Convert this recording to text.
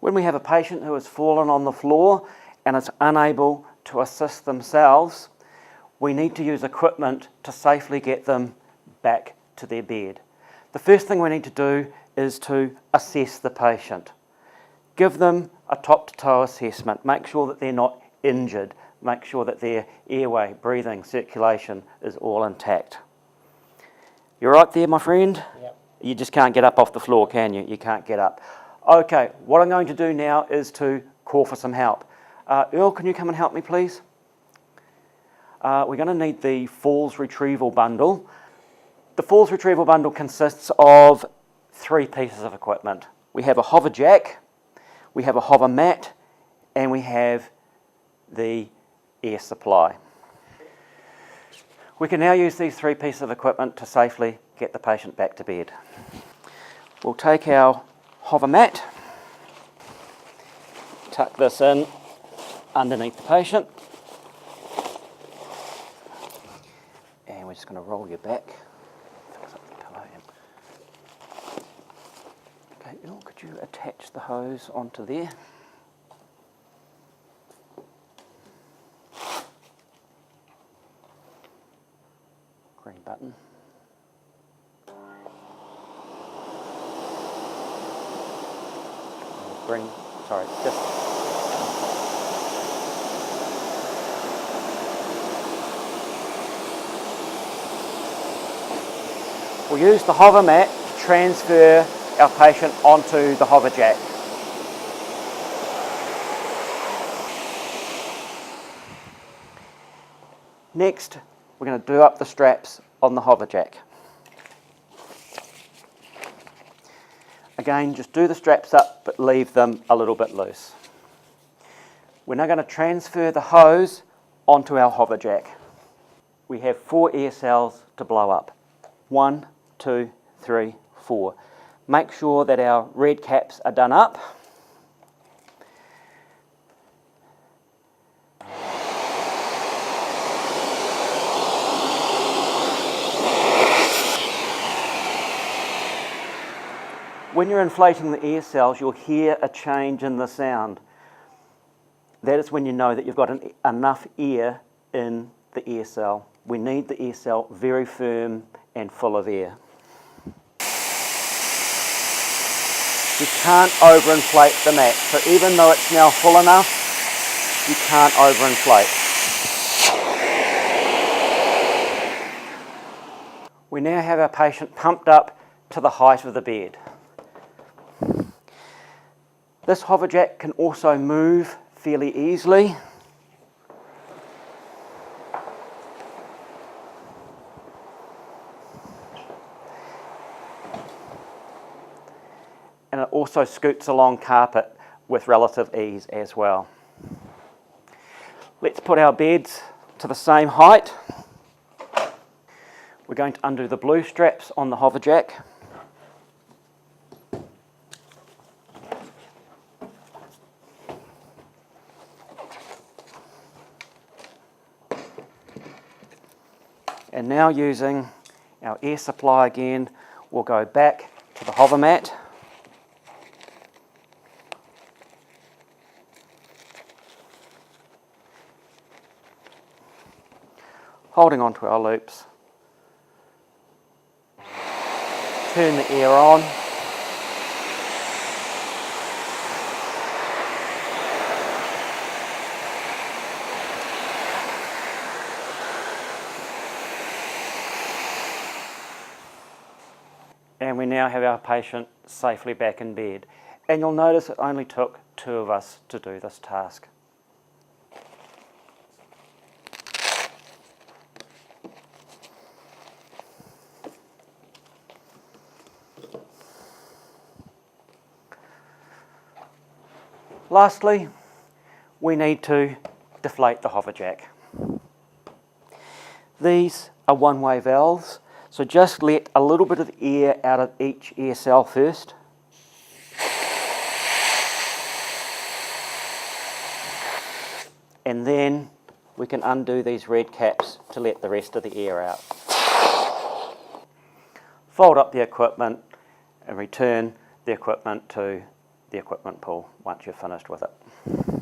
When we have a patient who has fallen on the floor and is unable to assist themselves, we need to use equipment to safely get them back to their bed. The first thing we need to do is to assess the patient. Give them a top-to-toe assessment. Make sure that they're not injured. Make sure that their airway, breathing, circulation is all intact. You all right there, my friend? Yep. You just can't get up off the floor, can you? You can't get up. Okay, what I'm going to do now is to call for some help. Earl, can you come and help me, please? We're going to need the falls retrieval bundle. The falls retrieval bundle consists of 3 pieces of equipment. We have a Hoverjack, we have a Hovermatt, and we have the air supply. We can now use these 3 pieces of equipment to safely get the patient back to bed. We'll take our Hovermatt, tuck this in underneath the patient, and we're just going to roll your back. Fix up the pillow. Okay, Earl, could you attach the hose onto there? Green button. We'll use the Hovermatt to transfer our patient onto the Hoverjack. Next, we're going to do up the straps on the Hoverjack. Again, just do the straps up, but leave them a little bit loose. We're now going to transfer the hose onto our Hoverjack. We have 4 air cells to blow up. 1, 2, 3, 4. Make sure that our red caps are done up. When you're inflating the air cells, you'll hear a change in the sound. That is when you know that you've got enough air in the air cell. We need the air cell very firm and full of air. You can't overinflate the mat, so even though it's now full enough, you can't overinflate. We now have our patient pumped up to the height of the bed. This Hoverjack can also move fairly easily. And it also scoots along carpet with relative ease as well. Let's put our beds to the same height. We're going to undo the blue straps on the Hoverjack. And now, using our air supply again, we'll go back to the Hovermatt. Holding onto our loops. Turn the air on. And we now have our patient safely back in bed. And you'll notice it only took 2 of us to do this task. Lastly, we need to deflate the Hoverjack. These are one-way valves, so just let a little bit of air out of each air cell first. And then we can undo these red caps to let the rest of the air out. Fold up the equipment and return the equipment to the equipment pool once you're finished with it.